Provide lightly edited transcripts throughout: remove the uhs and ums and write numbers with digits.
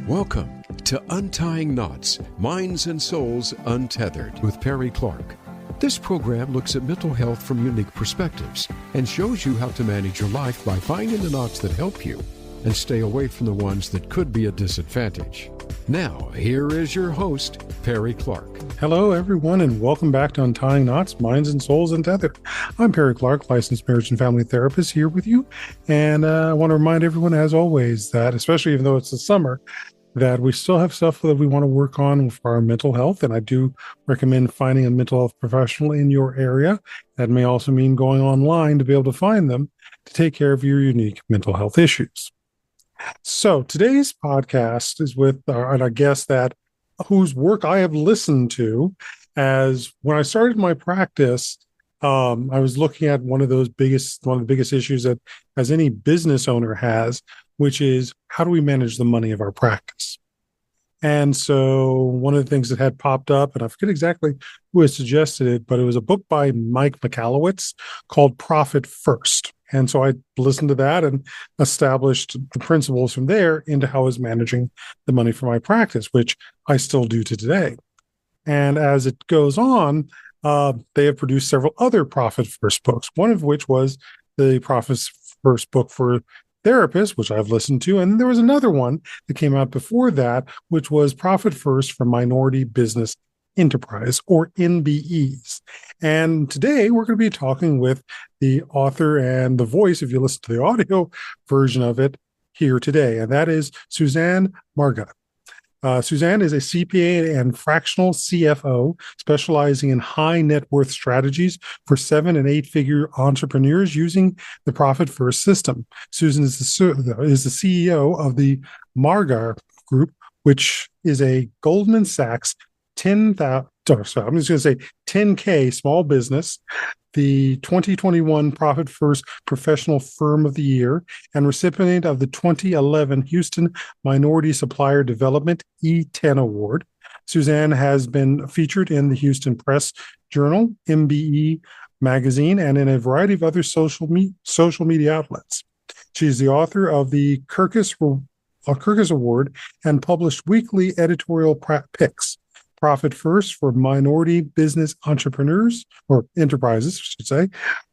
Welcome to Untying Knots, Minds and Souls Untethered with Perry Clark. This program looks at mental health from unique perspectives and shows you how to manage your life by finding the knots that help you and stay away from the ones that could be a disadvantage. Now, here is your host, Perry Clark. Hello, everyone, and welcome back to Untying Knots, Minds and Souls Untethered. I'm Perry Clark, licensed marriage and family therapist, here with you. And I want to remind everyone, as always, that especially even though it's the summer, that we still have stuff that we want to work on for our mental health. And I do recommend finding a mental health professional in your area. That may also mean going online to be able to find them to take care of your unique mental health issues. So today's podcast is with our guest whose work I have listened to. As when I started my practice, I was looking at one of the biggest issues that as any business owner has, which is how do we manage the money of our practice? And so one of the things that had popped up, and I forget exactly who had suggested it, but it was a book by Mike Michalowicz called Profit First. And so I listened to that and established the principles from there into how I was managing the money for my practice, which I still do to today. And as it goes on, they have produced several other Profit First books, one of which was the Profit First book for therapists, which I've listened to. And there was another one that came out before that, which was Profit First for Minority Business Enterprise, or MBEs. And today we're going to be talking with the author and the voice, if you listen to the audio version of it here today, and that is Susanne Mariga. Susanne is a CPA and fractional CFO specializing in high net worth strategies for 7- and 8-figure entrepreneurs using the Profit First system. Susan is the CEO of the Mariga Group, which is a Goldman Sachs 10K small business, the 2021 Profit First Professional Firm of the Year, and recipient of the 2011 Houston Minority Supplier Development E10 Award. Susanne has been featured in the Houston Press Journal, MBE magazine, and in a variety of other social media outlets. She is the author of the Kirkus Award and published weekly editorial picks. Profit First for Minority Business Entrepreneurs, or Enterprises, I should say,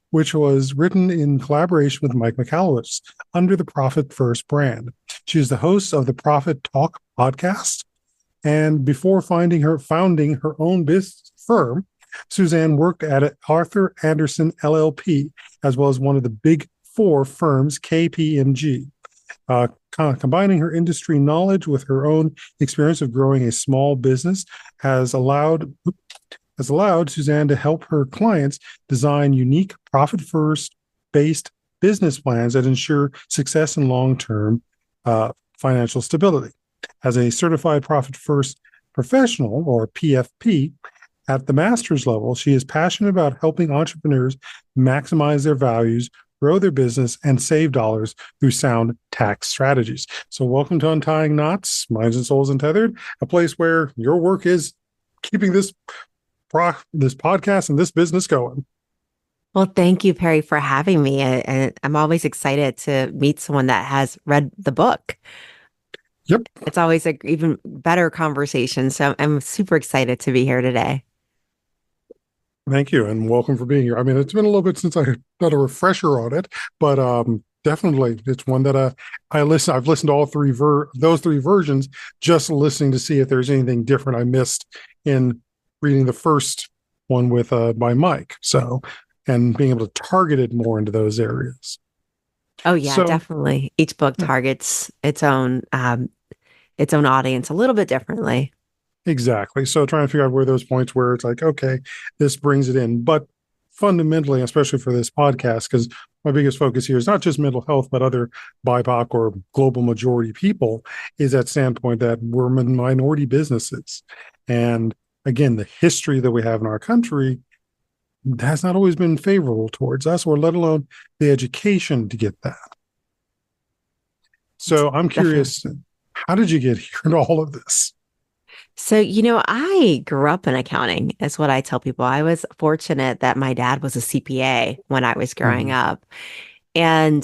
which was written in collaboration with Mike Michalowicz under the Profit First brand. She is the host of the Profit Talk podcast. And before founding her own business firm, Susanne worked at Arthur Andersen LLP, as well as one of the big four firms, KPMG. Combining her industry knowledge with her own experience of growing a small business has allowed Susanne to help her clients design unique Profit First based business plans that ensure success and long-term financial stability. As a certified Profit First professional, or PFP, at the master's level, she is passionate about helping entrepreneurs maximize their values, grow their business, and save dollars through sound tax strategies. So welcome to Untying Knots, Minds and Souls Untethered, a place where your work is keeping this podcast and this business going. Well, thank you, Perry, for having me. And I'm always excited to meet someone that has read the book. Yep. It's always an even better conversation. So I'm super excited to be here today. Thhank you, and welcome for being here. I mean, it's been a little bit since I got a refresher on it, but definitely it's one that I've listened to all those three versions, just listening to see if there's anything different I missed in reading the first one with by Mike. So, and being able to target it more into those areas. Oh yeah, definitely. Each book targets its own audience a little bit differently. Exactly. So trying to figure out where those points where it's like, okay, this brings it in. But fundamentally, especially for this podcast, because my biggest focus here is not just mental health, but other BIPOC or global majority people, is that standpoint that we're minority businesses. And again, the history that we have in our country has not always been favorable towards us, or let alone the education to get that. So I'm curious, how did you get here in all of this? So, I grew up in accounting, is what I tell people. I was fortunate that my dad was a CPA when I was growing up. And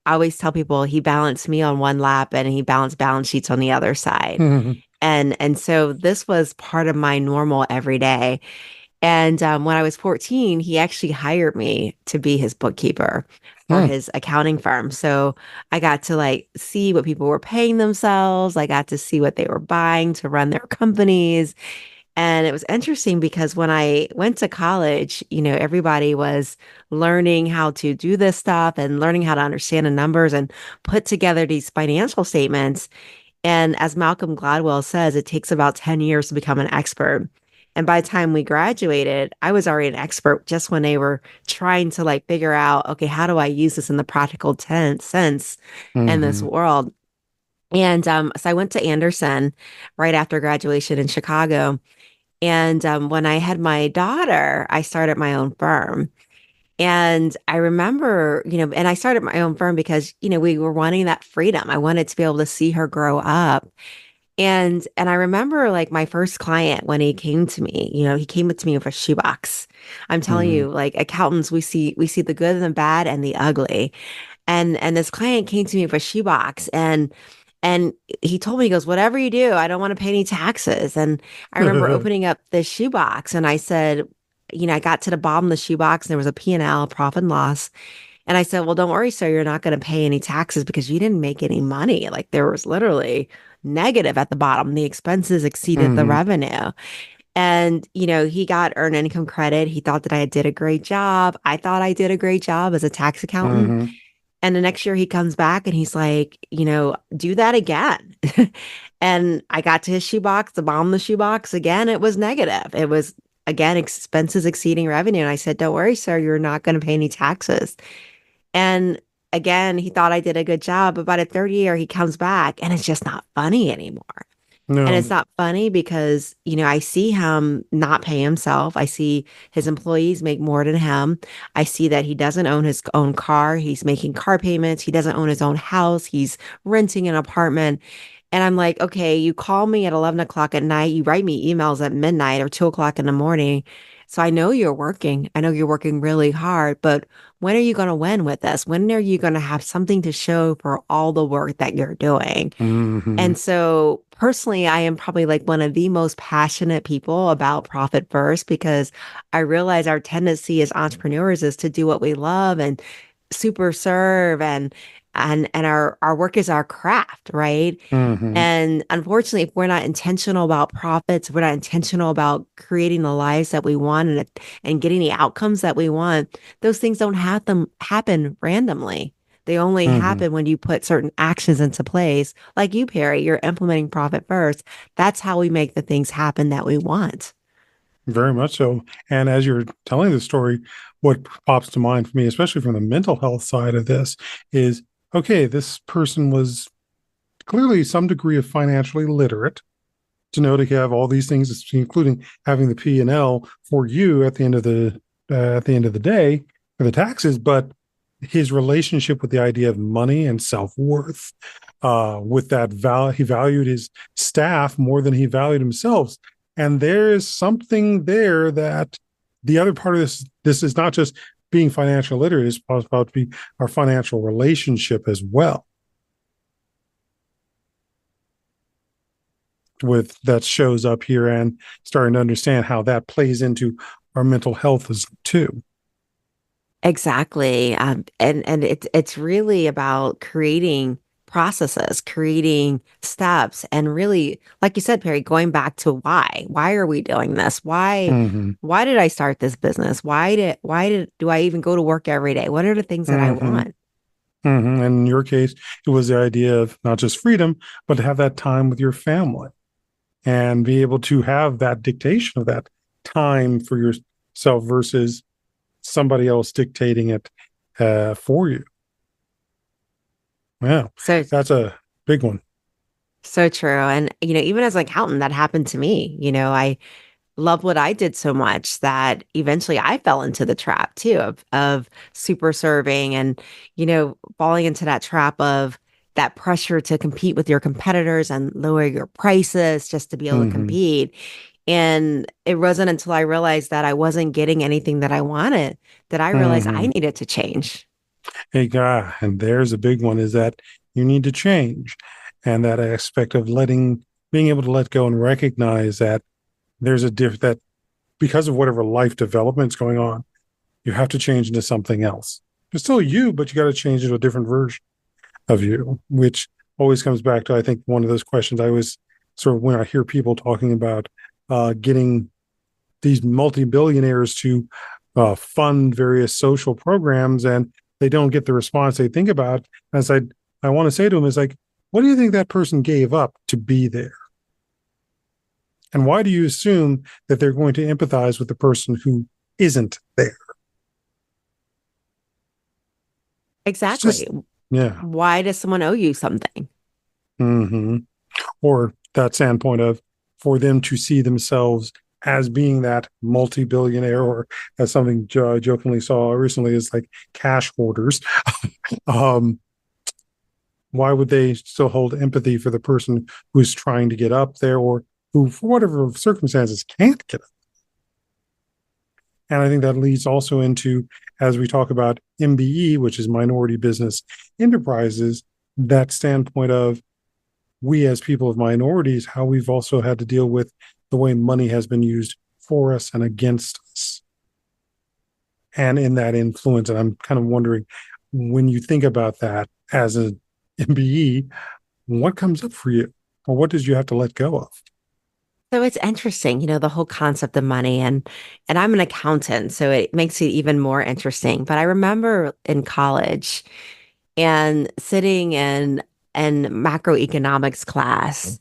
I always tell people he balanced me on one lap and he balanced balance sheets on the other side. Mhm. And so this was part of my normal every day. And when I was 14, he actually hired me to be his bookkeeper for Hmm. his accounting firm. So I got to like see what people were paying themselves. I got to see what they were buying to run their companies. And it was interesting because when I went to college, everybody was learning how to do this stuff and learning how to understand the numbers and put together these financial statements. And as Malcolm Gladwell says, it takes about 10 years to become an expert. And by the time we graduated, I was already an expert just when they were trying to like figure out, okay, how do I use this in the practical sense in this Mhm. world? And so I went to Anderson right after graduation in Chicago. And when I had my daughter, I started my own firm. And I remember, and I started my own firm because, we were wanting that freedom. I wanted to be able to see her grow up. And I remember like my first client when he came to me, he came to me with a shoebox. I'm telling Mhm. you, like accountants, we see the good and the bad and the ugly. And this client came to me with a shoebox and he told me, he goes, whatever you do, I don't want to pay any taxes. And I remember opening up this shoebox and I said, I got to the bottom of the shoebox and there was a P&L, profit and loss. And I said, well, don't worry, sir, you're not going to pay any taxes because you didn't make any money. Like there was literally negative at the bottom. The expenses exceeded the Mhm. revenue. And, he got earned income credit. He thought that I did a great job. I thought I did a great job as a tax accountant. Mhm. And the next year he comes back and he's like, do that again. And I got to his shoebox, the bottom of the shoebox again, it was negative. It was again expenses exceeding revenue. And I said, don't worry, sir, you're not going to pay any taxes. And again, he thought I did a good job. But by the third year, he comes back and it's just not funny anymore. And No. it's not funny because, I see him not pay himself. I see his employees make more than him. I see that he doesn't own his own car. He's making car payments. He doesn't own his own house. He's renting an apartment. And I'm like, okay, you call me at 11 o'clock at night. You write me emails at midnight or 2 o'clock in the morning. So I know you're working. I know you're working really hard, but when are you going to win with this? When are you going to have something to show for all the work that you're doing? Mhm. And so personally, I am probably like one of the most passionate people about profit first because I realize our tendency as entrepreneurs is to do what we love and super serve and our work is our craft, right? Mhm. And unfortunately, if we're not intentional about profits, we're not intentional about creating the lives that we want and getting the outcomes that we want, those things don't have them happen randomly. They only Mhm. happen when you put certain actions into place. Like you, Perry, you're implementing profit first. That's how we make the things happen that we want. Very much so. And as you're telling the story, what pops to mind for me, especially from the mental health side of this, is okay, this person was clearly some degree of financially literate to know to have all these things, including having the P&L for you at the end of the day for the taxes. But his relationship with the idea of money and self-worth, with that he valued his staff more than he valued himself. And there is something there that the other part of this is not just being financial literate, it's about to be our financial relationship as well, with that shows up here, and starting to understand how that plays into our mental health as too. Exactly. And it's really about creating processes, creating steps, and really, like you said, Perry, going back to why. Why are we doing this? Mm-hmm. Why did I start this business? Why did do I even go to work every day? What are the things that I Mm-hmm. want? Mm-hmm. And in your case, it was the idea of not just freedom, but to have that time with your family and be able to have that dictation of that time for yourself versus somebody else dictating it for you. Yeah, So that's a big one. so true. And even as an accountant, that happened to me. I love what I did so much that eventually I fell into the trap too of super serving and, falling into that trap of that pressure to compete with your competitors and lower your prices just to be able to Mm-hmm. compete. And it wasn't until I realized that I wasn't getting anything that I wanted that I realized I Mm-hmm. needed to change. Hey, guy, and there's a big one is that you need to change. And that aspect of being able to let go and recognize that there's that because of whatever life development's going on, you have to change into something else. It's still you, but you got to change into a different version of you, which always comes back to, I think, one of those questions I always sort of when I hear people talking about getting these multi-billionaires to fund various social programs and they don't get the response they think about. As I want to say to them is like, what do you think that person gave up to be there? And why do you assume that they're going to empathize with the person who isn't there? It's Exactly. just, yeah. Why does someone owe you something? Mm-hmm. Or that standpoint of for them to see themselves as being that multi-billionaire, or as something I jokingly saw recently is like cash hoarders. um, why would they still hold empathy for the person who's trying to get up there or who, for whatever circumstances, can't get up? And I think that leads also into, as we talk about MBE, which is minority business enterprises, that standpoint of we as people of minorities, how we've also had to deal with the way money has been used for us and against us. And in that influence, and I'm kind of wondering, when you think about that as an MBE, what comes up for you? Or what did you have to let go of? So it's interesting, the whole concept of money and I'm an accountant, so it makes it even more interesting. But I remember in college and sitting in macroeconomics class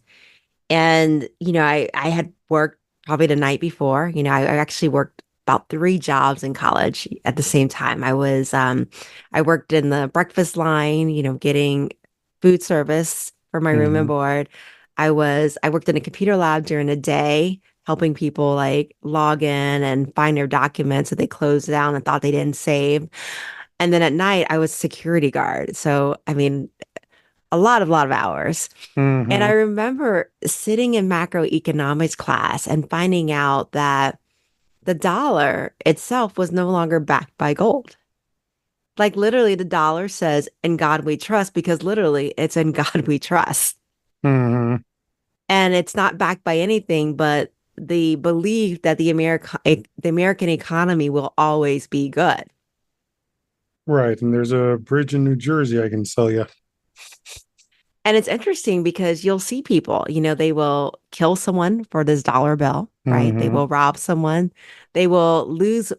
and I had worked probably the night before. I actually worked about three jobs in college at the same time. I worked in the breakfast line, getting food service for my room and Mm-hmm. board. I worked in a computer lab during the day, helping people like log in and find their documents that they closed down and thought they didn't save. And then at night, I was security guard. So, I mean, a lot of hours. And I Mm-hmm. remember sitting in macroeconomics class and finding out that the dollar itself was no longer backed by gold. Like literally, the dollar says, "In God we trust," because literally it's in God we trust. Mm-hmm. And it's not backed by anything but the belief that the American economy will always be good. Right. And there's a bridge in New Jersey I can sell you. And it's interesting because you'll see people, they will kill someone for this dollar bill, right? They Mm-hmm. will rob someone. They will lose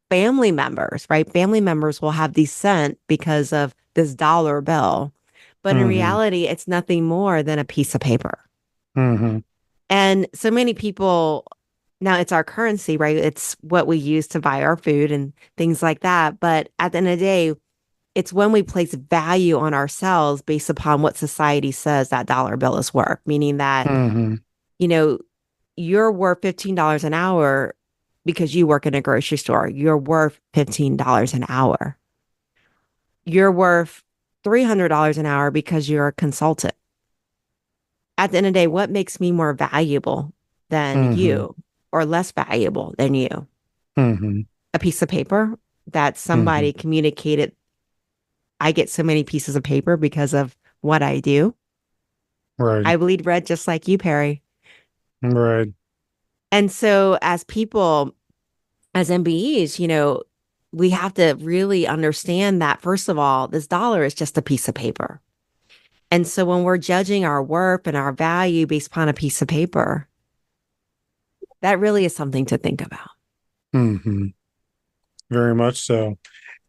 family members, right? Family members will have descent because of this dollar bill. But in Mm-hmm. reality, it's nothing more than a piece of paper. Mm-hmm. And so many people, now it's our currency, right? It's what we use to buy our food and things like that. But at the end of the day, it's when we place value on ourselves based upon what society says that dollar bill is worth, meaning that, Mm-hmm. you know, you're worth $15 an hour because you work in a grocery store. You're worth $15 an hour. You're worth $300 an hour because you're a consultant. At the end of the day, what makes me more valuable than Mm-hmm. you or less valuable than you? Mm-hmm. A piece of paper that Mm-hmm. somebody communicated. I get so many pieces of paper because of what I do. Right. I bleed red just like you, Perry. Right. And so, as people, as MBEs, we have to really understand that, first of all, this dollar is just a piece of paper. And so, when we're judging our worth and our value based upon a piece of paper, that really is something to think about. Mm-hmm. Very much so.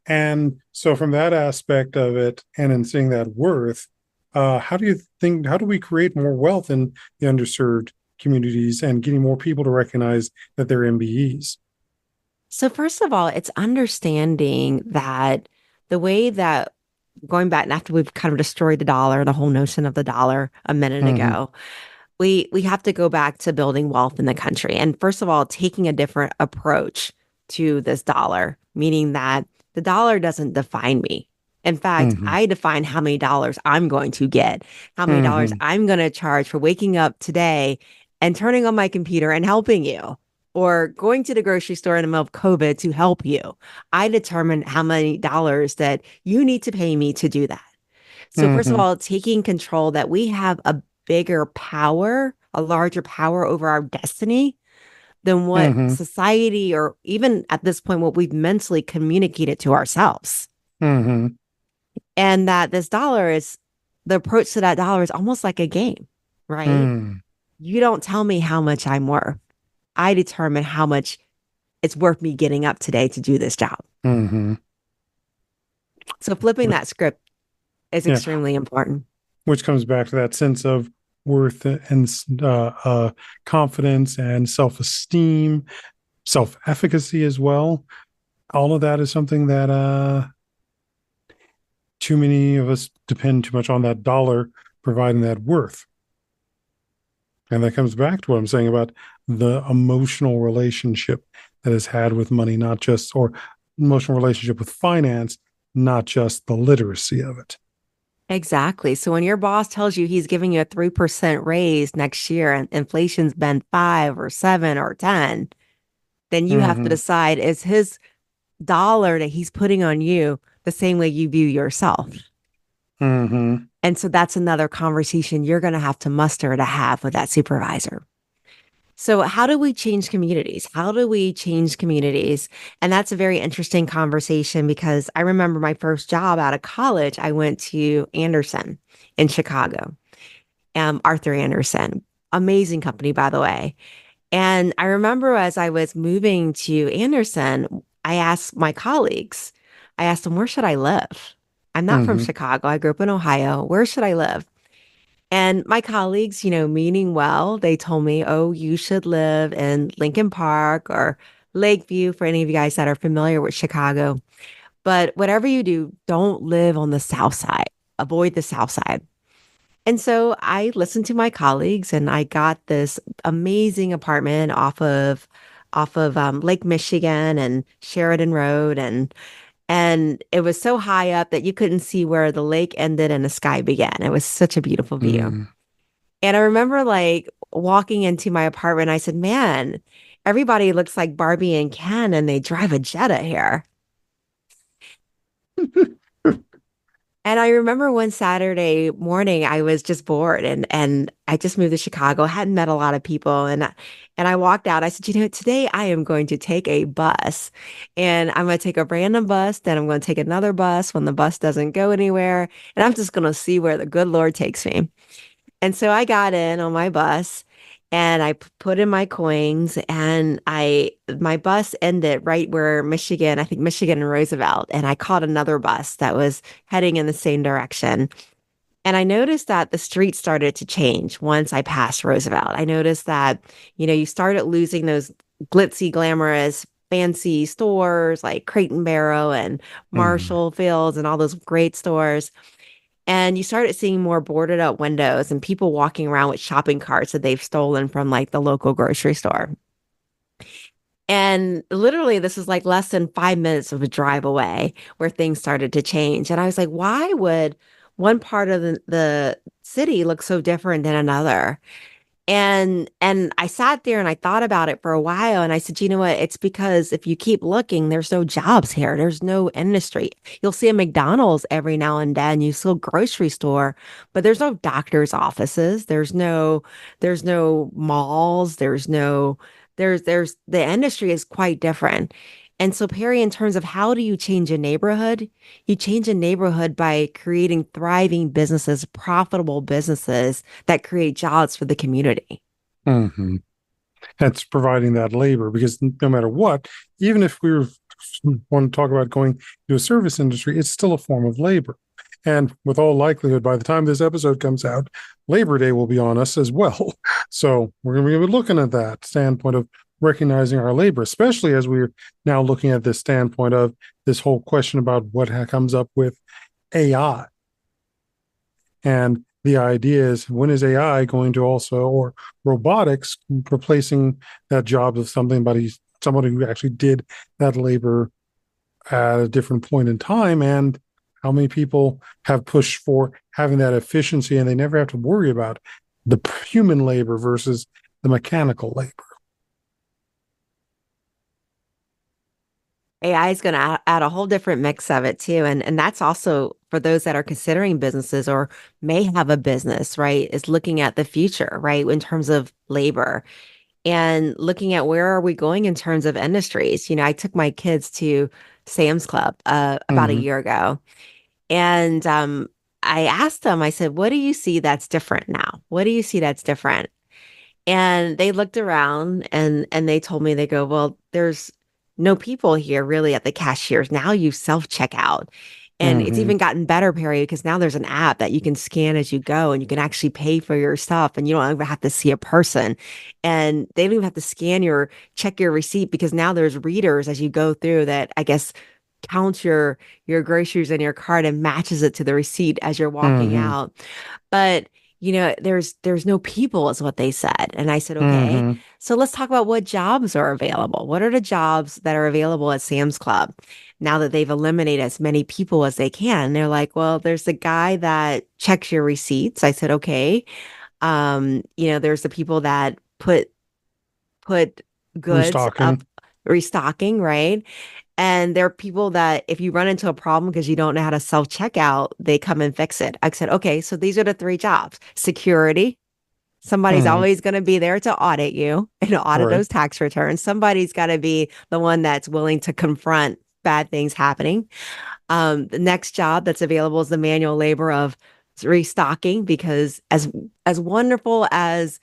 And so, from that aspect of it, and in seeing that worth, how do we create more wealth in the underserved communities and getting more people to recognize that they're MBEs? So, first of all, it's understanding that the way that going back and after we've kind of destroyed the dollar, the whole notion of the dollar a minute Mm-hmm. ago, we have to go back to building wealth in the country. And first of all, taking a different approach to this dollar, meaning that the dollar doesn't define me. In fact, Mm-hmm. I define how many dollars I'm going to get, how many dollars Mm-hmm. I'm going to charge for waking up today and turning on my computer and helping you. or going to the grocery store in the middle of COVID to help you. I determine how many dollars that you need to pay me to do that. So first of Mm-hmm. all, taking control that we have a bigger power, a larger power over our destiny than what Mm-hmm. society or even at this point, what we've mentally communicated to ourselves. Mm-hmm. And that this dollar is the approach to that dollar is almost like a game, right? Mm-hmm. You don't tell me how much I'm worth. I determine how much it's worth me getting up today to do this job. Mm-hmm. So flipping that script is Yeah, extremely important. which comes back to that sense of worth and confidence and self-esteem, self-efficacy as well. All of that is something that too many of us depend too much on that dollar providing that worth. And that comes back to what I'm saying about the emotional relationship that is had with money, not just, or emotional relationship with finance, not just the literacy of it. Exactly. So when your boss tells you he's giving you a 3% raise next year and inflation's been 5 or 7 or 10, then you have to Mm-hmm. decide, is his dollar that he's putting on you the same way you view yourself? Mm-hmm. And so that's another conversation you're going to have to have with that supervisor. So, how do we change communities? How do we change communities? And that's a very interesting conversation because I remember my first job out of college, I went to Anderson in Chicago, Arthur Anderson, amazing company, by the way. And I remember as I was moving to Anderson, I asked my colleagues, I asked them, where should I live? I'm not from Mm-hmm. Chicago. I grew up in Ohio. Where should I live? And my colleagues, meaning well, they told me, oh, you should live in Lincoln Park or Lakeview for any of you guys that are familiar with Chicago. But whatever you do, don't live on the South Side. Avoid the South Side. And so I listened to my colleagues and I got this amazing apartment off of Lake Michigan and Sheridan Road and it was so high up that you couldn't see where the lake ended and the sky began. It was such a beautiful view. Mm-hmm. And I remember like walking into my apartment, I said, man, everybody looks like Barbie and Ken and they drive a Jetta here. And I remember one Saturday morning, I was just bored and I just moved to Chicago, hadn't met a lot of people. And I walked out. I said, today I am going to take a bus and I'm going to take a random bus. Then I'm going to take another bus when the bus doesn't go anywhere. And I'm just going to see where the good Lord takes me. And so I got in on my bus and I put in my coins and my bus ended right where Michigan, I think Michigan and Roosevelt, and I caught another bus that was heading in the same direction. And I noticed that the street started to change once I passed Roosevelt. I noticed that, you started losing those glitzy, glamorous, fancy stores like Crate and Barrel and Mm-hmm. Marshall Fields and all those great stores. And you started seeing more boarded up windows and people walking around with shopping carts that they've stolen from like the local grocery store. And literally, this is like less than 5 minutes of a drive away where things started to change. And I was like, why would one part of the city look so different than another? And I sat there and I thought about it for a while and I said, you know what? It's because if you keep looking, there's no jobs here. There's no industry. You'll see a McDonald's every now and then. You see a grocery store, but there's no doctor's offices. There's no malls. There's the industry is quite different. And so, Perry, in terms of how do you change a neighborhood? You change a neighborhood by creating thriving businesses, profitable businesses that create jobs for the community. Mm-hmm. That's providing that labor because no matter what, even if want to talk about going to a service industry, it's still a form of labor. And with all likelihood, by the time this episode comes out, Labor Day will be on us as well. So we're going to be looking at that standpoint of recognizing our labor, especially as we're now looking at this standpoint of this whole question about what comes up with AI. And the idea is, when is AI going to also, or robotics replacing that job of somebody who actually did that labor at a different point in time? And how many people have pushed for having that efficiency and they never have to worry about the human labor versus the mechanical labor? AI is going to add a whole different mix of it too. And that's also for those that are considering businesses or may have a business, right? Is looking at the future, right? In terms of labor and looking at where are we going in terms of industries. I took my kids to Sam's Club about a Hmm. year ago. And I asked them, I said, what do you see that's different now? What do you see that's different? And they looked around and they told me, they go, well, there's no people here really at the cashiers. Now you self-checkout. And it's Hmm. even gotten better, Perry, because now there's an app that you can scan as you go and you can actually pay for your stuff and you don't even have to see a person. And they don't even have to check your receipt because now there's readers as you go through that I guess counts your groceries in your cart and matches it to the receipt as you're walking Hmm. out. But there's no people is what they said. And I said, okay, Hmm. so let's talk about what jobs are available. What are the jobs that are available at Sam's Club now that they've eliminated as many people as they can? They're like, well, there's the guy that checks your receipts. I said, okay. There's the people that put goods up, Restocking. restocking, right? And there are people that if you run into a problem because you don't know how to self-checkout, they come and fix it. I said, okay, so these are the three jobs. Security. Somebody's Hmm. always going to be there to audit you and audit Right. those tax returns. Somebody's got to be the one that's willing to confront bad things happening. The next job that's available is the manual labor of restocking because as wonderful as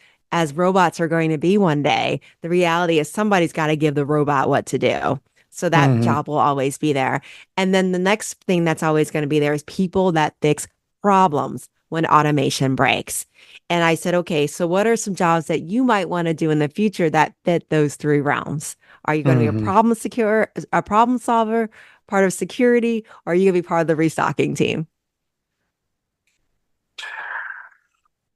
robots are going to be one day, the reality is somebody's got to give the robot what to do. So that Hmm. job will always be there. And then the next thing that's always going to be there is people that fix problems when automation breaks. And I said, okay, so what are some jobs that you might want to do in the future that fit those three realms? Are you going to be Hmm. a problem solver, part of security, or are you going to be part of the restocking team?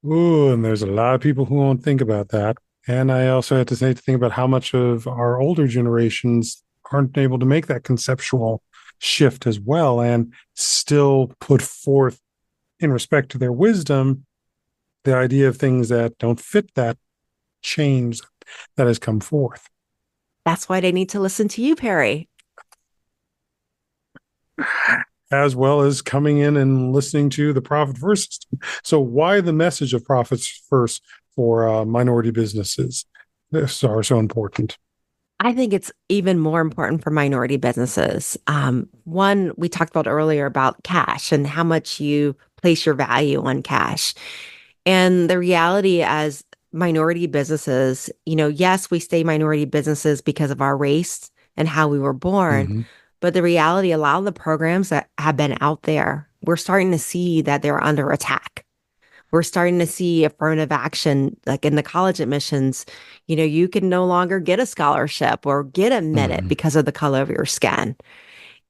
Ooh, and there's a lot of people who won't think about that. And I also had to say to think about how much of our older generations aren't able to make that conceptual shift as well and still put forth, in respect to their wisdom, the idea of things that don't fit that change that has come forth, That's why they need to listen to you, Perry. as well as coming in and listening to the profit first system. So, why the message of profits first for minority businesses are so important? I think it's even more important for minority businesses. One, we talked about earlier about cash and how much you place your value on cash. And the reality as minority businesses, yes, we stay minority businesses because of our race and how we were born. Mm-hmm. But the reality, a lot of the programs that have been out there, we're starting to see that they're under attack. We're starting to see affirmative action, like in the college admissions, you can no longer get a scholarship or get admitted Mm-hmm. because of the color of your skin.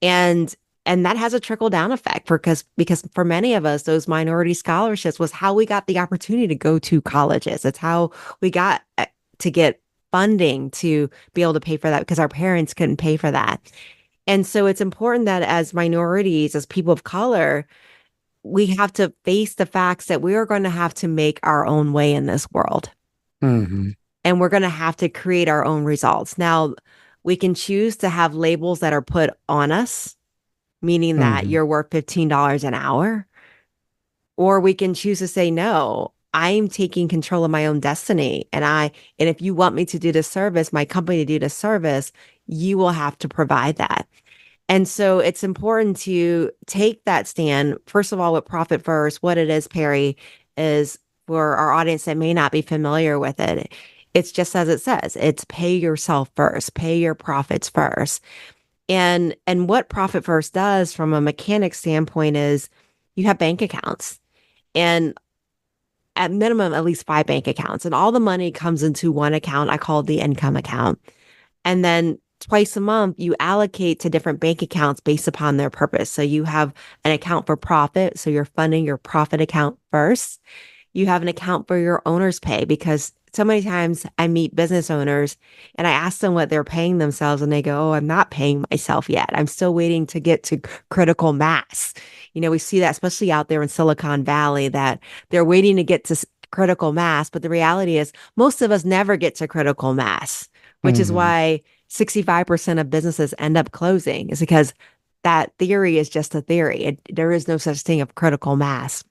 And and that has a trickle down effect because for many of us, those minority scholarships was how we got the opportunity to go to colleges. It's how we got to get funding to be able to pay for that because our parents couldn't pay for that. And so it's important that as minorities, as people of color, we have to face the facts that we are going to have to make our own way in this world. Mm-hmm. And we're going to have to create our own results. Now, we can choose to have labels that are put on us, meaning that Mm-hmm. you're worth $15 an hour, or we can choose to say, no, I'm taking control of my own destiny. And if you want me to do this service, my company to do this service, you will have to provide that. And so it's important to take that stand. First of all, with Profit First, what it is, Perry, is for our audience that may not be familiar with it. It's just as it says, it's pay yourself first, pay your profits first. And what Profit First does from a mechanic standpoint is you have bank accounts and at minimum at least five bank accounts and all the money comes into one account. I call it the income account. And then twice a month, you allocate to different bank accounts based upon their purpose. So you have an account for profit. So you're funding your profit account first. You have an account for your owner's pay because so many times I meet business owners and I ask them what they're paying themselves and they go, oh, I'm not paying myself yet. I'm still waiting to get to critical mass. We see that especially out there in Silicon Valley that they're waiting to get to critical mass. But the reality is most of us never get to critical mass, which is Mm-hmm. why 65% of businesses end up closing is because that theory is just a theory. There is no such thing of critical mass.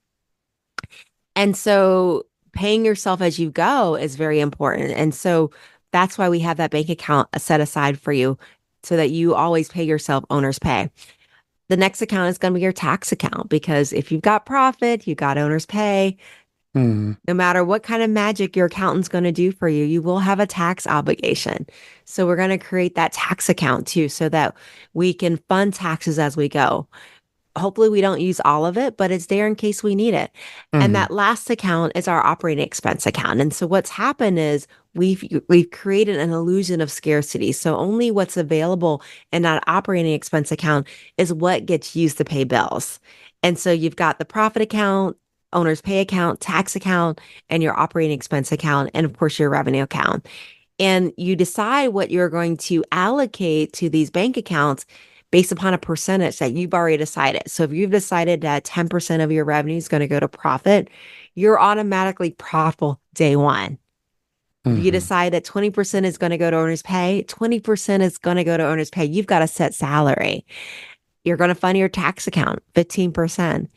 And so paying yourself as you go is very important. And so that's why we have that bank account set aside for you so that you always pay yourself owner's pay. The next account is going to be your tax account because if you've got profit, you've got owner's pay. No matter what kind of magic your accountant's going to do for you, you will have a tax obligation. So we're going to create that tax account too so that we can fund taxes as we go. Hopefully we don't use all of it, but it's there in case we need it. And that last account is our operating expense account. And so what's happened is we've created an illusion of scarcity. So only what's available in that operating expense account is what gets used to pay bills. And so you've got the profit account, owner's pay account, tax account, and your operating expense account, and of course your revenue account. And you decide what you're going to allocate to these bank accounts based upon a percentage that you've already decided. So if you've decided that 10% of your revenue is going to go to profit, you're automatically profitable day one. If you decide that 20% is going to go to owner's pay, 20% is going to go to owner's pay. You've got a set salary. You're going to fund your tax account, 15%.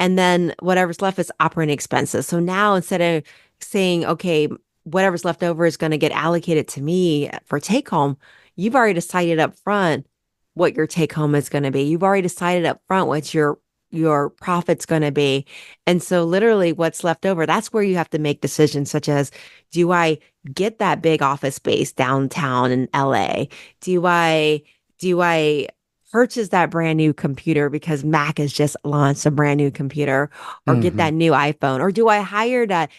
And then whatever's left is operating expenses. So now instead of saying, okay, whatever's left over is going to get allocated to me for take home, you've already decided up front what your take home is going to be. You've already decided up front what your profit's going to be. And so literally what's left over, that's where you have to make decisions such as, do I get that big office space downtown in LA? Do I purchase that brand new computer because Mac has just launched a brand new computer, or get that new iPhone? Or do I hire that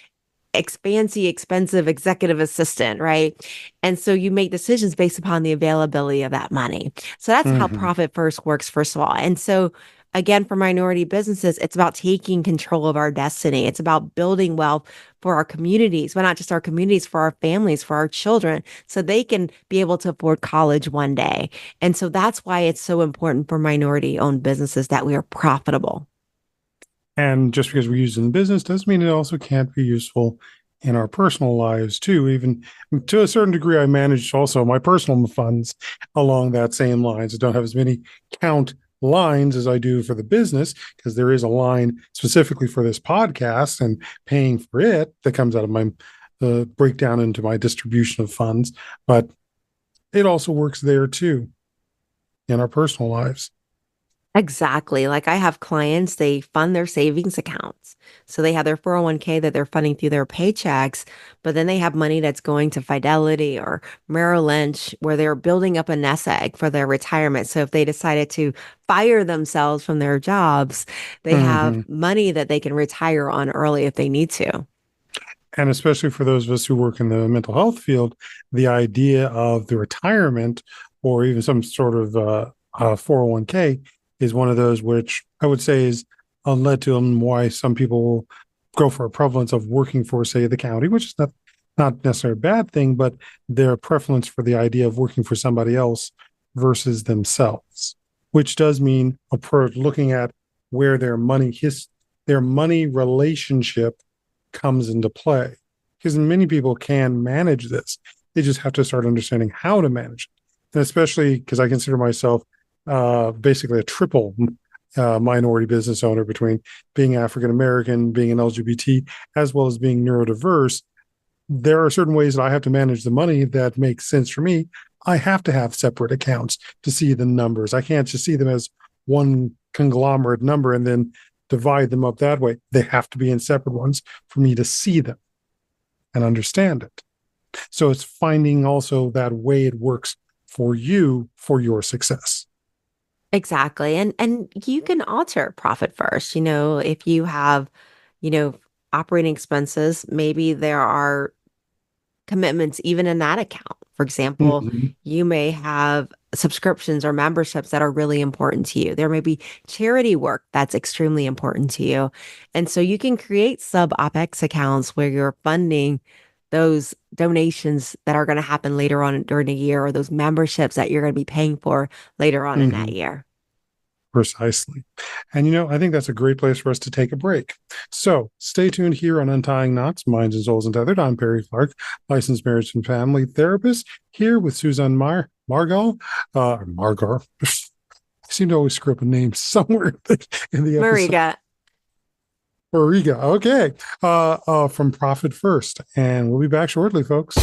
expensive executive assistant, right? And so you make decisions based upon the availability of that money. So that's how Profit First works, first of all. And so again, for minority businesses, it's about taking control of our destiny. It's about building wealth for our communities, but not just our communities, for our families, for our children, so they can be able to afford college one day. And so that's why it's so important for minority-owned businesses that we are profitable. And just because we're used in business doesn't mean it also can't be useful in our personal lives too. Even to a certain degree, I manage also my personal funds along that same lines. I don't have as many count lines as I do for the business, because there is a line specifically for this podcast and paying for it that comes out of my breakdown into my distribution of funds. But it also works there too in our personal lives. Exactly. Like I have clients, they fund their savings accounts. So they have their 401k that they're funding through their paychecks, but then they have money that's going to Fidelity or Merrill Lynch where they're building up a nest egg for their retirement. So if they decided to fire themselves from their jobs, they have money that they can retire on early if they need to. And especially for those of us who work in the mental health field, the idea of the retirement or even some sort of 401k is one of those which I would say is led to why some people will go for a prevalence of working for, say, the county, which is not necessarily a bad thing, but their preference for the idea of working for somebody else versus themselves, which does mean looking at where their money relationship comes into play. Because many people can manage this. They just have to start understanding how to manage it. And especially because I consider myself basically a triple minority business owner, between being African American, being an LGBT, as well as being neurodiverse. There are certain ways that I have to manage the money that makes sense for me. I have to have separate accounts to see the numbers. I can't just see them as one conglomerate number and then divide them up that way. They have to be in separate ones for me to see them and understand it. So it's finding also that way it works for you for your success. Exactly. And you can alter Profit First. If you have, operating expenses, maybe there are commitments even in that account. For example, you may have subscriptions or memberships that are really important to you. There may be charity work that's extremely important to you. And so you can create sub OPEX accounts where you're funding those donations that are going to happen later on during the year, or those memberships that you're going to be paying for later on in that year. Precisely. And, I think that's a great place for us to take a break. So stay tuned here on Untying Knots, Minds and Souls Untethered. I'm Perry Clark, licensed marriage and family therapist, here with Susanne Margar. I seem to always screw up a name somewhere in the episode. Mariga. Mariga. Okay. From Profit First. And we'll be back shortly, folks.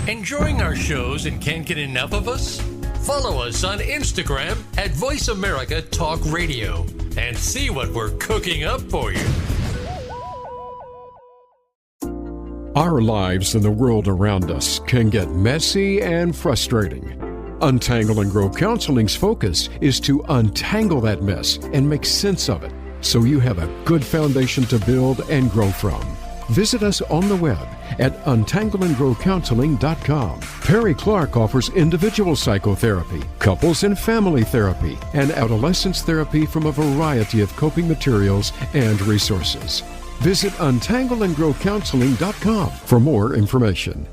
Enjoying our shows and can't get enough of us? Follow us on Instagram at Voice America Talk Radio and see what we're cooking up for you. Our lives and the world around us can get messy and frustrating. Untangle and Grow Counseling's focus is to untangle that mess and make sense of it so you have a good foundation to build and grow from. Visit us on the web at untangleandgrowcounseling.com. Perry Clark offers individual psychotherapy, couples and family therapy, and adolescence therapy from a variety of coping materials and resources. Visit untangleandgrowcounseling.com for more information.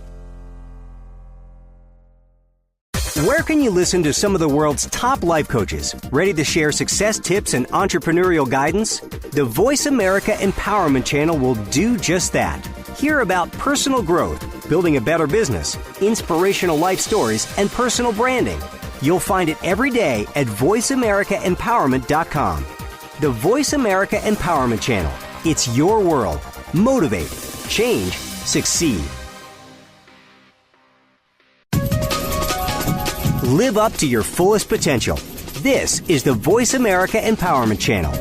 Where can you listen to some of the world's top life coaches, ready to share success tips and entrepreneurial guidance? The Voice America Empowerment Channel will do just that. Hear about personal growth, building a better business, inspirational life stories, and personal branding. You'll find it every day at voiceamericaempowerment.com. The Voice America Empowerment Channel. It's your world. Motivate, change, succeed. Live up to your fullest potential. This is the Voice America Empowerment Channel.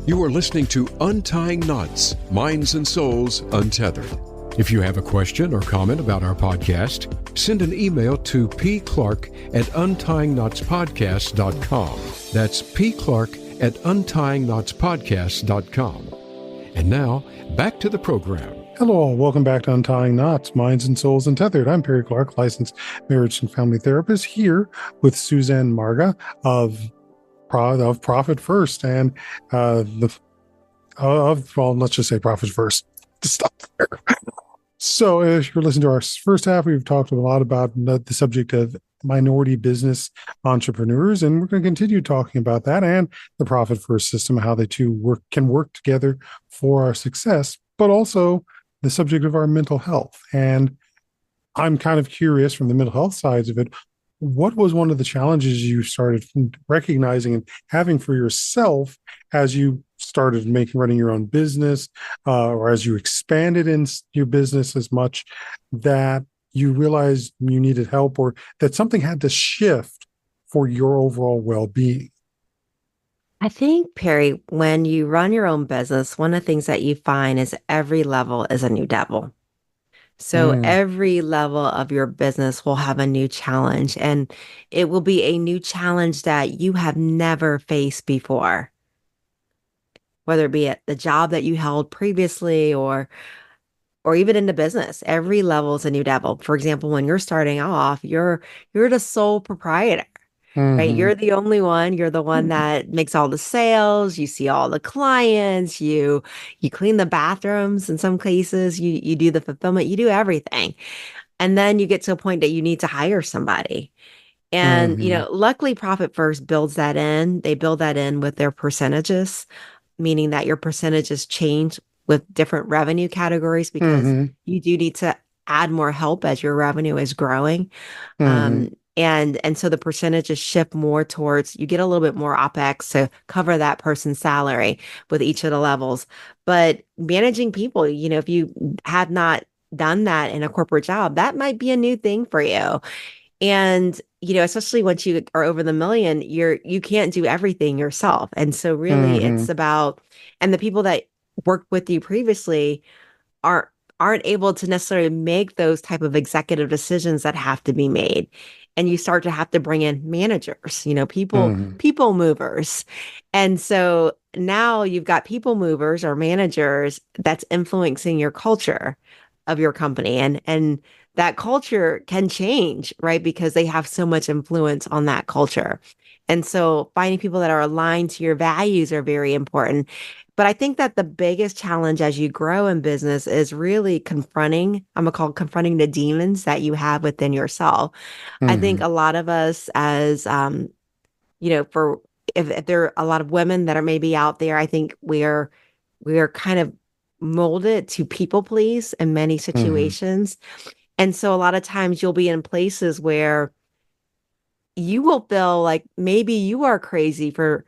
You are listening to Untying Knots, Minds and Souls Untethered. If you have a question or comment about our podcast, send an email to pclark@untyingknotspodcast.com. That's pclark@untyingknotspodcast.com. And now, back to the program. Hello, all. Welcome back to Untying Knots, Minds and Souls Untethered. I'm Perry Clark, licensed marriage and family therapist, here with Susanne Mariga of Profit First, and let's just say Profit First to stop there. So, if you're listening to our first half, we've talked a lot about the subject of minority business entrepreneurs, and we're going to continue talking about that and the Profit First system, how the two can work together for our success, but also the subject of our mental health. And I'm kind of curious from the mental health sides of it, what was one of the challenges you started recognizing and having for yourself as you started running your own business, or as you expanded in your business as much that you realized you needed help, or that something had to shift for your overall well-being? I think, Perry, when you run your own business, one of the things that you find is every level is a new devil. So every level of your business will have a new challenge, and it will be a new challenge that you have never faced before, whether it be at the job that you held previously or even in the business. Every level is a new devil. For example, when you're starting off, you're the sole proprietor. Right? You're the only one. You're the one that makes all the sales. You see all the clients. You clean the bathrooms in some cases. You do the fulfillment. You do everything. And then you get to a point that you need to hire somebody. And, luckily Profit First builds that in. They build that in with their percentages, meaning that your percentages change with different revenue categories because you do need to add more help as your revenue is growing. And so the percentages shift more towards, you get a little bit more OpEx to cover that person's salary with each of the levels. But managing people, if you have not done that in a corporate job, that might be a new thing for you. And, especially once you are over the million, you can't do everything yourself. And so really it's about, and the people that worked with you previously aren't able to necessarily make those type of executive decisions that have to be made. And you start to have to bring in managers, people movers. And so now you've got people movers or managers that's influencing your culture of your company. And that culture can change, right? Because they have so much influence on that culture. And so finding people that are aligned to your values are very important. But I think that the biggest challenge as you grow in business is really confronting, I'm gonna call it confronting the demons that you have within yourself. I think Hmm. a lot of us as for if there are a lot of women that are maybe out there, I think we're kind of molded to people please in many Hmm. situations. And so a lot of times you'll be in places where you will feel like maybe you are crazy for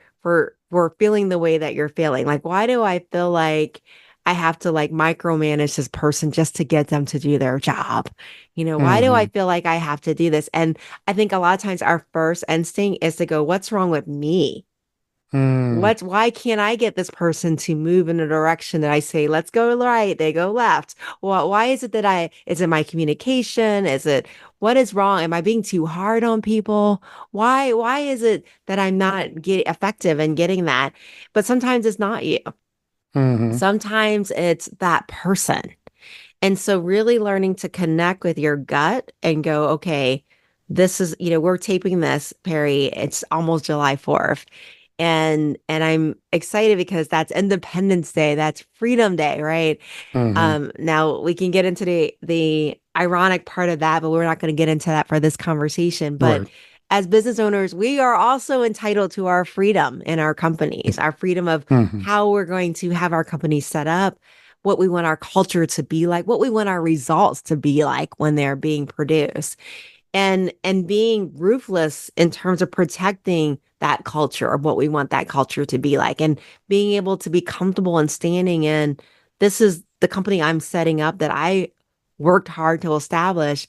feeling the way that you're feeling. Like, why do I feel like I have to like micromanage this person just to get them to do their job? Why do I Hmm. feel like I have to do this? And I think a lot of times our first instinct is to go, what's wrong with me? Hmm. Why can't I get this person to move in a direction that I say, let's go right, they go left? Well, why is it is it my communication? What is wrong? Am I being too hard on people? Why is it that I'm not get effective in getting that? But sometimes it's not you. Hmm. Sometimes it's that person. And so really learning to connect with your gut and go, okay, this is, we're taping this, Perry. It's almost July 4th. And I'm excited because that's Independence Day, that's Freedom Day, right? Hmm. Now we can get into the ironic part of that, but we're not going to get into that for this conversation. But Right. as business owners, we are also entitled to our freedom in our companies, our freedom of Hmm. how we're going to have our company set up, what we want our culture to be like, what we want our results to be like when they're being produced and being ruthless in terms of protecting that culture or what we want that culture to be like and being able to be comfortable and standing in this is the company I'm setting up that I worked hard to establish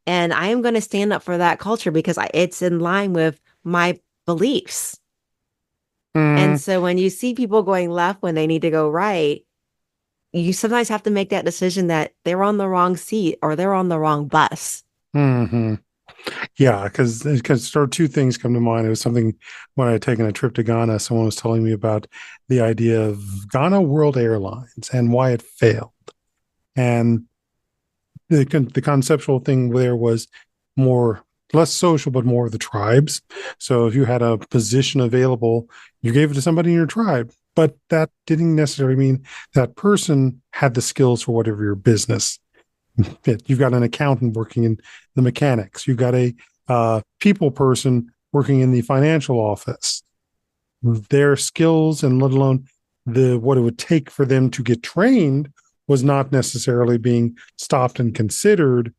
and I am going to stand up for that culture because it's in line with my beliefs. And Hmm. so when you see people going left when they need to go right, you sometimes have to make that decision that they're on the wrong seat or they're on the wrong bus. Hmm. Yeah, because sort of two things come to mind. It was something when I had taken a trip to Ghana, someone was telling me about the idea of Ghana World Airlines and why it failed. And the conceptual thing there was more less social, but more of the tribes. So if you had a position available, you gave it to somebody in your tribe, but that didn't necessarily mean that person had the skills for whatever your business. You've got an accountant working in the mechanics. You've got a people person working in the financial office. Their skills and let alone the what it would take for them to get trained was not necessarily being stopped and considered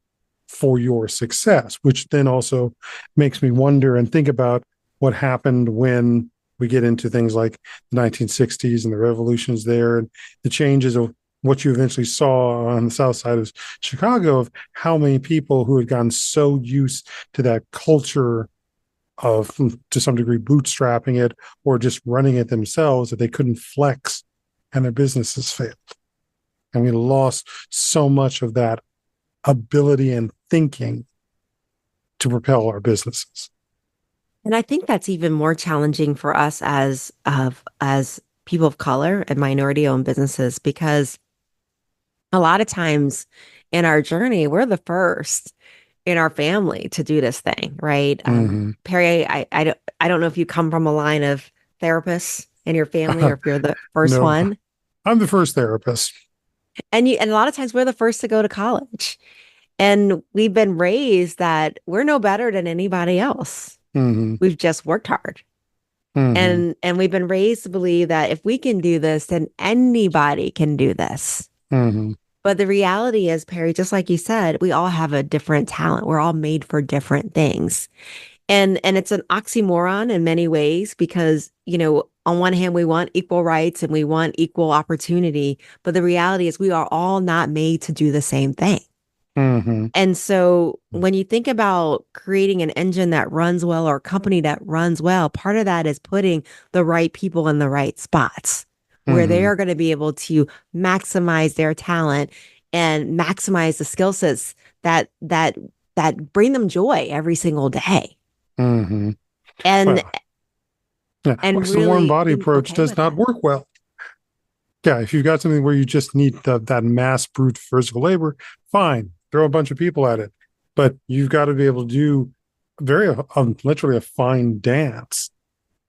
for your success, which then also makes me wonder and think about what happened when we get into things like the 1960s and the revolutions there and the changes of what you eventually saw on the south side of Chicago of how many people who had gotten so used to that culture of, to some degree, bootstrapping it or just running it themselves that they couldn't flex and their businesses failed. And we lost so much of that ability and thinking to propel our businesses. And I think that's even more challenging for us as people of color and minority owned businesses because a lot of times in our journey, we're the first in our family to do this thing, right? Mm-hmm. Perry, I don't know if you come from a line of therapists in your family or if you're the first No, one. I'm the first therapist. And a lot of times we're the first to go to college. And we've been raised that we're no better than anybody else. Mm-hmm. We've just worked hard. Mm-hmm. And we've been raised to believe that if we can do this, then anybody can do this. Mm-hmm. But the reality is, Perry, just like you said, we all have a different talent. We're all made for different things. And it's an oxymoron in many ways because, on one hand, we want equal rights and we want equal opportunity. But the reality is we are all not made to do the same thing. Mm-hmm. And so when you think about creating an engine that runs well or a company that runs well, part of that is putting the right people in the right spots where they Mm-hmm. are going to be able to maximize their talent and maximize the skill sets that bring them joy every single day. Mm-hmm. And Well, yeah, and whereas the warm really body being approach okay does with not that. work well. Yeah, if you've got something where you just need that mass brute physical labor, fine, throw a bunch of people at it. But you've got to be able to do very literally a fine dance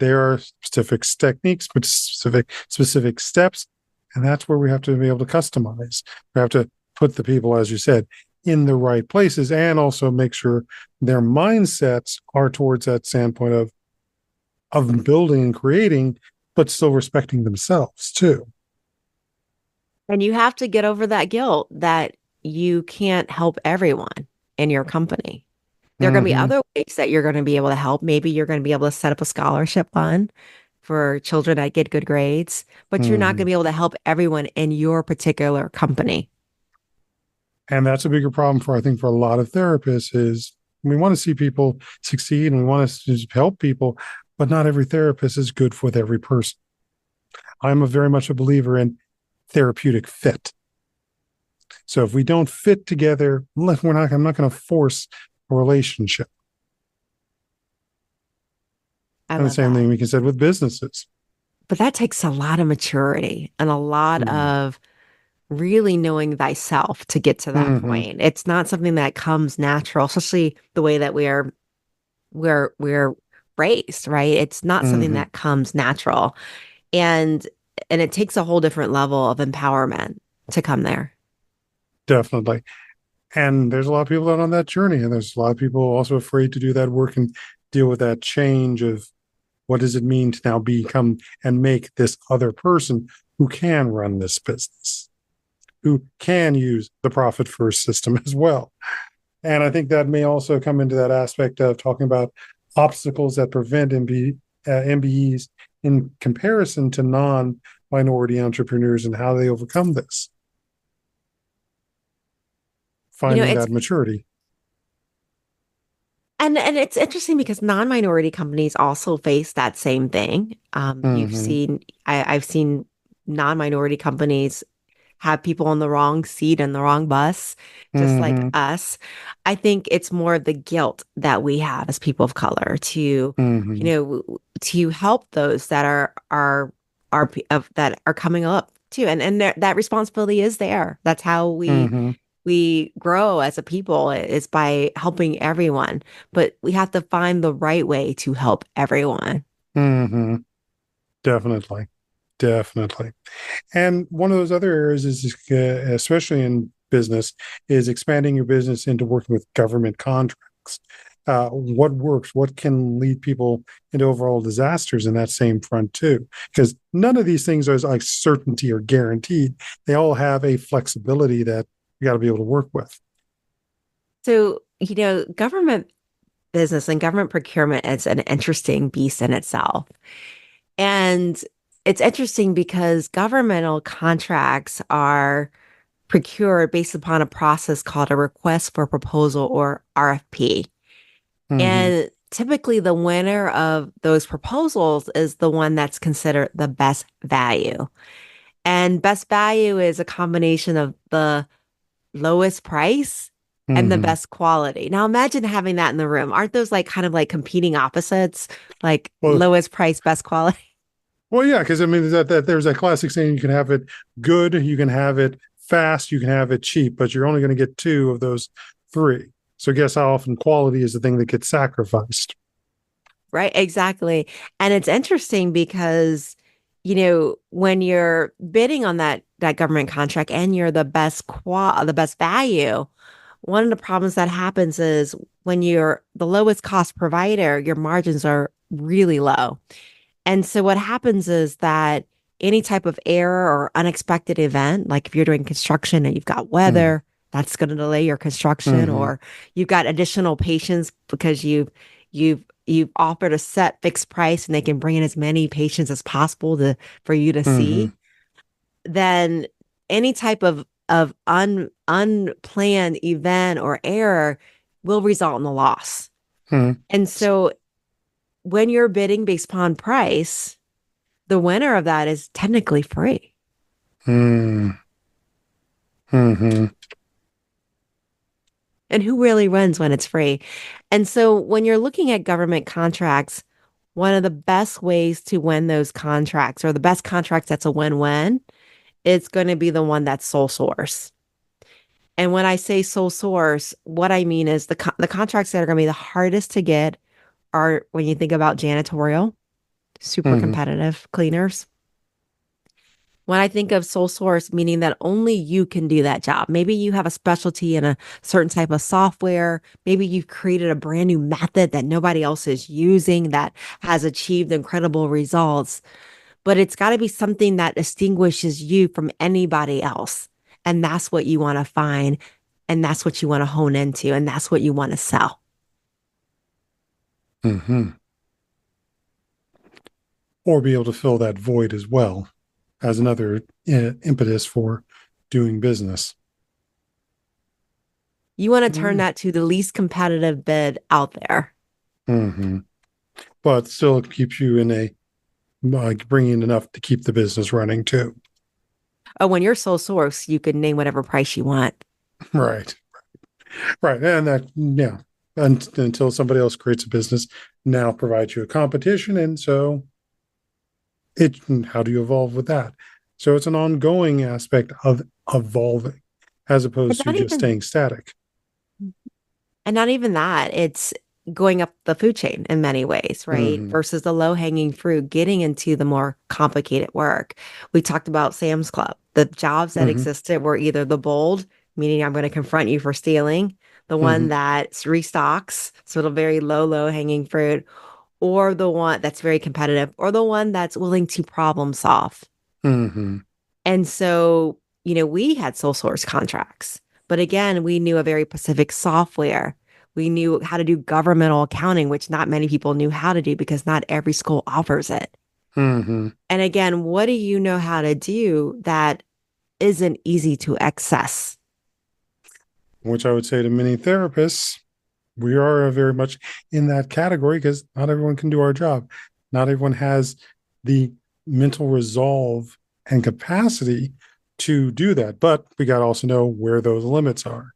there are specific techniques, but specific steps, and that's where we have to be able to customize. We have to put the people, as you said, in the right places, and also make sure their mindsets are towards that standpoint of building and creating, but still respecting themselves too. And you have to get over that guilt that you can't help everyone in your company. There are going to be other ways that you're going to be able to help. Maybe you're going to be able to set up a scholarship fund for children that get good grades, but you're not going to be able to help everyone in your particular company. And that's a bigger problem for, I think, for a lot of therapists is we want to see people succeed and we want to help people, but not every therapist is good with every person. I'm very much a believer in therapeutic fit. So if we don't fit together, I'm not going to force a relationship. And the same thing we can say with businesses. But that takes a lot of maturity and a lot of really knowing thyself to get to that point. It's not something that comes natural, especially the way that we're raised, right? It's not something that comes natural. And it takes a whole different level of empowerment to come there. Definitely. And there's a lot of people out on that journey, and there's a lot of people also afraid to do that work and deal with that change of what does it mean to now become and make this other person who can run this business, who can use the profit first system as well. And I think that may also come into that aspect of talking about obstacles that prevent MBEs in comparison to non-minority entrepreneurs and how they overcome this. Finding that maturity. And it's interesting because non-minority companies also face that same thing. You've seen, I've seen non-minority companies have people on the wrong seat and the wrong bus, just like us. I think it's more of the guilt that we have as people of color to, to help those that are coming up too. And that responsibility is there. That's how we grow as a people, is by helping everyone, but we have to find the right way to help everyone. Definitely. And one of those other areas is, especially in business, is expanding your business into working with government contracts. What works? What can lead people into overall disasters in that same front too? Because none of these things are like certainty or guaranteed. They all have a flexibility that you got to be able to work with. So, government business and government procurement is an interesting beast in itself. And it's interesting because governmental contracts are procured based upon a process called a request for proposal, or RFP. And typically the winner of those proposals is the one that's considered the best value. And best value is a combination of the lowest price and the best quality. Now imagine having that in the room. Aren't those like kind of like competing opposites, like lowest price, best quality? Well, yeah, because I mean, that there's that classic saying: you can have it good, you can have it fast, you can have it cheap, but you're only going to get two of those three. So guess how often quality is the thing that gets sacrificed. Right, exactly. And it's interesting because, when you're bidding on that government contract and you're the best value, one of the problems that happens is when you're the lowest cost provider, your margins are really low. And so what happens is that any type of error or unexpected event, like if you're doing construction and you've got weather, that's going to delay your construction, or you've got additional patients because you've offered a set fixed price and they can bring in as many patients as possible for you to see, then any type of unplanned event or error will result in a loss. And so when you're bidding based upon price, the winner of that is technically free. And who really wins when it's free? And so when you're looking at government contracts, one of the best ways to win those contracts, or the best contracts that's a win-win, it's going to be the one that's sole source. And when I say sole source, what I mean is the contracts that are going to be the hardest to get are when you think about janitorial, super competitive cleaners. When I think of sole source, meaning that only you can do that job. Maybe you have a specialty in a certain type of software. Maybe you've created a brand new method that nobody else is using that has achieved incredible results. But it's got to be something that distinguishes you from anybody else. And that's what you want to find. And that's what you want to hone into. And that's what you want to sell. Or be able to fill that void as well as another impetus for doing business. You want to turn that to the least competitive bid out there. But still it keeps you in a, bringing enough to keep the business running too. Oh, when you're sole source, you can name whatever price you want. Right. And that, yeah, until somebody else creates a business, now provides you a competition. And so how do you evolve with that? So it's an ongoing aspect of evolving as opposed to just staying static. And not even that, it's going up the food chain in many ways, right? Versus the low hanging fruit, getting into the more complicated work. We talked about Sam's Club. The jobs that existed were either the bold, meaning I'm going to confront you for stealing, the one that restocks, so the very low hanging fruit, or the one that's very competitive, or the one that's willing to problem solve. And so, we had sole source contracts, but again, we knew a very specific software. We knew how to do governmental accounting, which not many people knew how to do because not every school offers it. And again, what do you know how to do that isn't easy to access? Which I would say to many therapists, we are very much in that category because not everyone can do our job. Not everyone has the mental resolve and capacity to do that. But we got to also know where those limits are.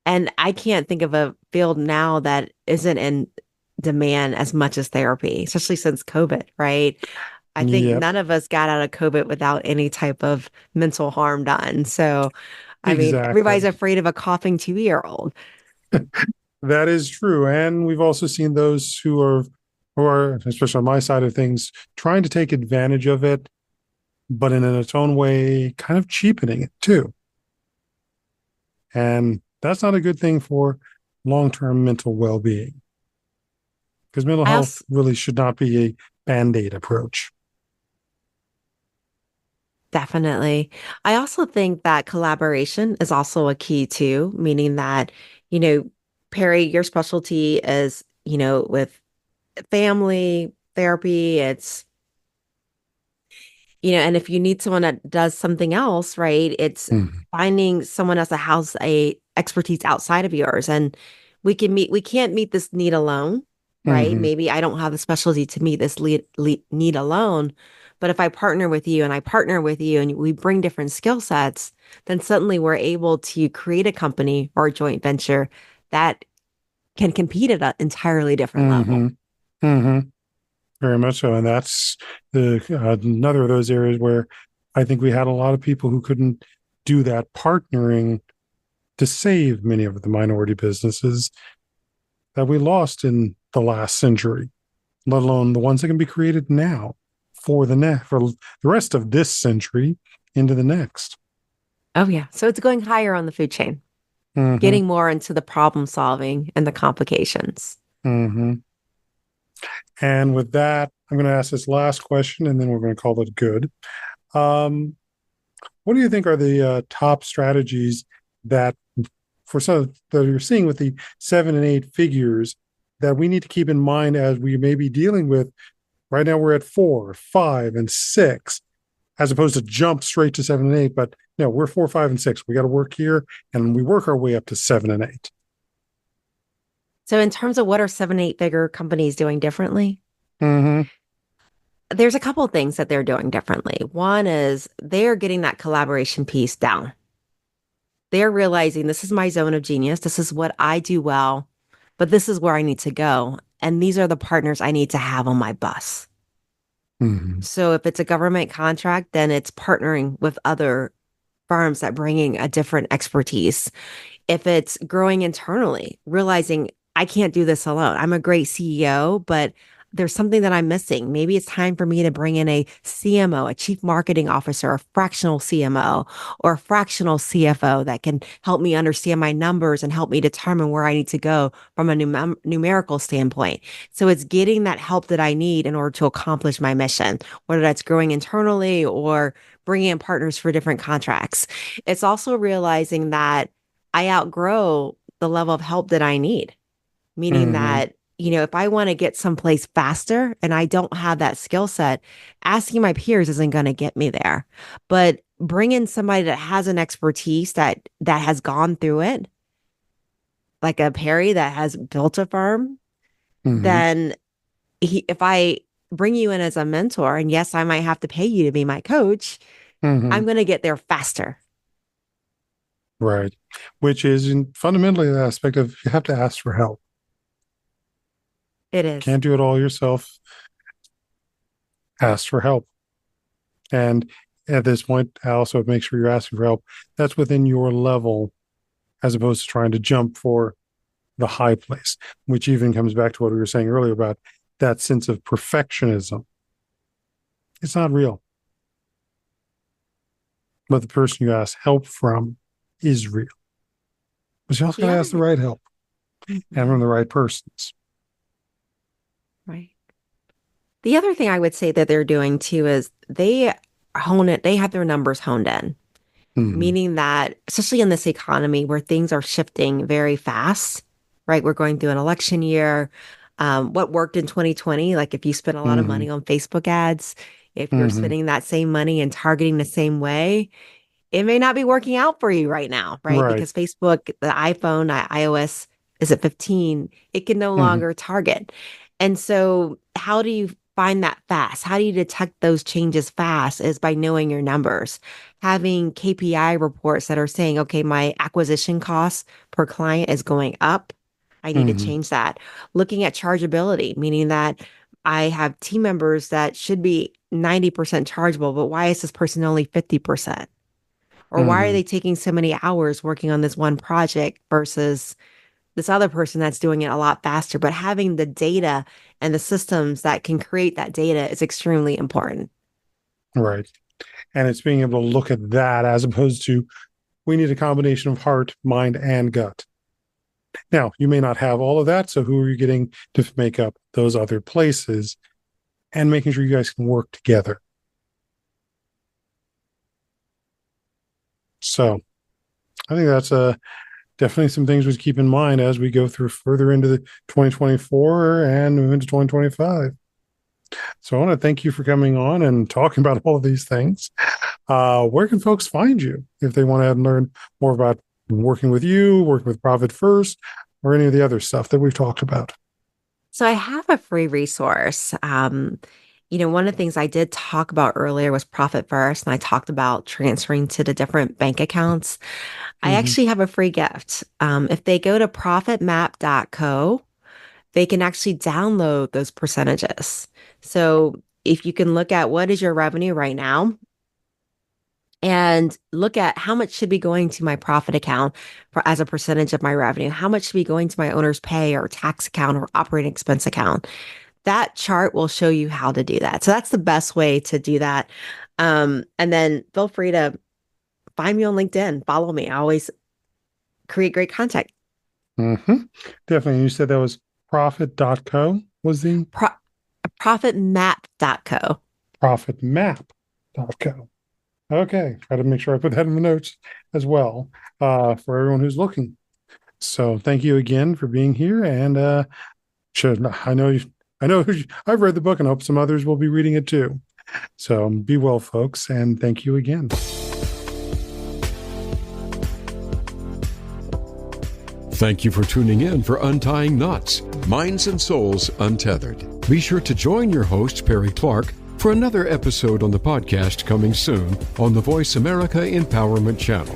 And I can't think of a field now that isn't in demand as much as therapy, especially since COVID, right? I think none of us got out of COVID without any type of mental harm done. So, I mean, everybody's afraid of a coughing 2-year-old. That is true. And we've also seen those who are, especially on my side of things, trying to take advantage of it, but in its own way, kind of cheapening it too. And that's not a good thing for long-term mental well-being. Because mental health really should not be a Band-Aid approach. Definitely. I also think that collaboration is also a key too, meaning that, Perry, your specialty is, with family therapy, it's, and if you need someone that does something else, right, it's finding someone else that has a expertise outside of yours. And we can't meet this need alone, right? Maybe I don't have the specialty to meet this need alone. But if I partner with you and I partner with you and we bring different skill sets, then suddenly we're able to create a company or a joint venture that can compete at an entirely different level. Very much so. And that's another of those areas where I think we had a lot of people who couldn't do that partnering to save many of the minority businesses that we lost in the last century, let alone the ones that can be created now for the rest of this century into the next. Oh, yeah. So it's going higher on the food chain, getting more into the problem solving and the complications. And with that, I'm going to ask this last question, and then we're going to call it good. What do you think are the top strategies that, for some that you're seeing with the 7 and 8 figures, that we need to keep in mind as we may be dealing with? Right now, we're at 4, 5, and 6, as opposed to jump straight to 7 and 8. But no, we're 4, 5, and 6. We got to work here, and we work our way up to 7 and 8. So in terms of what are 7, 8-figure companies doing differently? There's a couple of things that they're doing differently. One is they're getting that collaboration piece down. They're realizing this is my zone of genius. This is what I do well, but this is where I need to go. And these are the partners I need to have on my bus. So if it's a government contract, then it's partnering with other firms that bringing a different expertise. If it's growing internally, realizing I can't do this alone. I'm a great CEO, but there's something that I'm missing. Maybe it's time for me to bring in a CMO, a chief marketing officer, a fractional CMO, or a fractional CFO that can help me understand my numbers and help me determine where I need to go from a numerical standpoint. So it's getting that help that I need in order to accomplish my mission, whether that's growing internally or bringing in partners for different contracts. It's also realizing that I outgrow the level of help that I need, meaning Mm-hmm. that, if I want to get someplace faster and I don't have that skill set, asking my peers isn't going to get me there. But bring in somebody that has an expertise that has gone through it, like a Perry that has built a firm, Mm-hmm. then if I bring you in as a mentor, and yes, I might have to pay you to be my coach, Mm-hmm. I'm going to get there faster. Right. Which is fundamentally the aspect of you have to ask for help. It is. Can't do it all yourself. Ask for help. And at this point, also make sure you're asking for help that's within your level, as opposed to trying to jump for the high place, which even comes back to what we were saying earlier about that sense of perfectionism. It's not real. But the person you ask help from is real. But you also got to ask the right help and from the right persons. Right. The other thing I would say that they're doing too is they hone it, they have their numbers honed in, meaning that, especially in this economy where things are shifting very fast, right? We're going through an election year. What worked in 2020, like if you spent a lot of money on Facebook ads, if you're spending that same money and targeting the same way, it may not be working out for you right now, right? Right. Because Facebook, the iPhone, iOS is at 15, it can no longer target. And so how do you find that fast? How do you detect those changes fast? Is by knowing your numbers, having KPI reports that are saying, okay, my acquisition cost per client is going up. I need to change that. Looking at chargeability, meaning that I have team members that should be 90% chargeable, but why is this person only 50%? Or why are they taking so many hours working on this one project versus this other person that's doing it a lot faster? But having the data and the systems that can create that data is extremely important. Right. And it's being able to look at that as opposed to we need a combination of heart, mind, and gut. Now, you may not have all of that. So who are you getting to make up those other places and making sure you guys can work together? So I think that's definitely some things we keep in mind as we go through further into the 2024 and move into 2025. So I want to thank you for coming on and talking about all of these things. Where can folks find you if they want to learn more about working with you, working with Profit First, or any of the other stuff that we've talked about? So I have a free resource. One of the things I did talk about earlier was Profit First, and I talked about transferring to the different bank accounts. I actually have a free gift. If they go to profitmap.co, they can actually download those percentages. So if you can look at what is your revenue right now and look at how much should be going to my profit account as a percentage of my revenue, how much should be going to my owner's pay or tax account or operating expense account. That chart will show you how to do that. So that's the best way to do that. And then feel free to find me on LinkedIn, follow me. I always create great content. Definitely. You said that was profit.co was the profitmap.co. Profitmap.co. Okay. Try to make sure I put that in the notes as well for everyone who's looking. So thank you again for being here. And I know I've read the book and hope some others will be reading it too. So be well, folks, and thank you again. Thank you for tuning in for Untying Knots, Minds and Souls Untethered. Be sure to join your host, Perry Clark, for another episode on the podcast coming soon on the Voice America Empowerment Channel.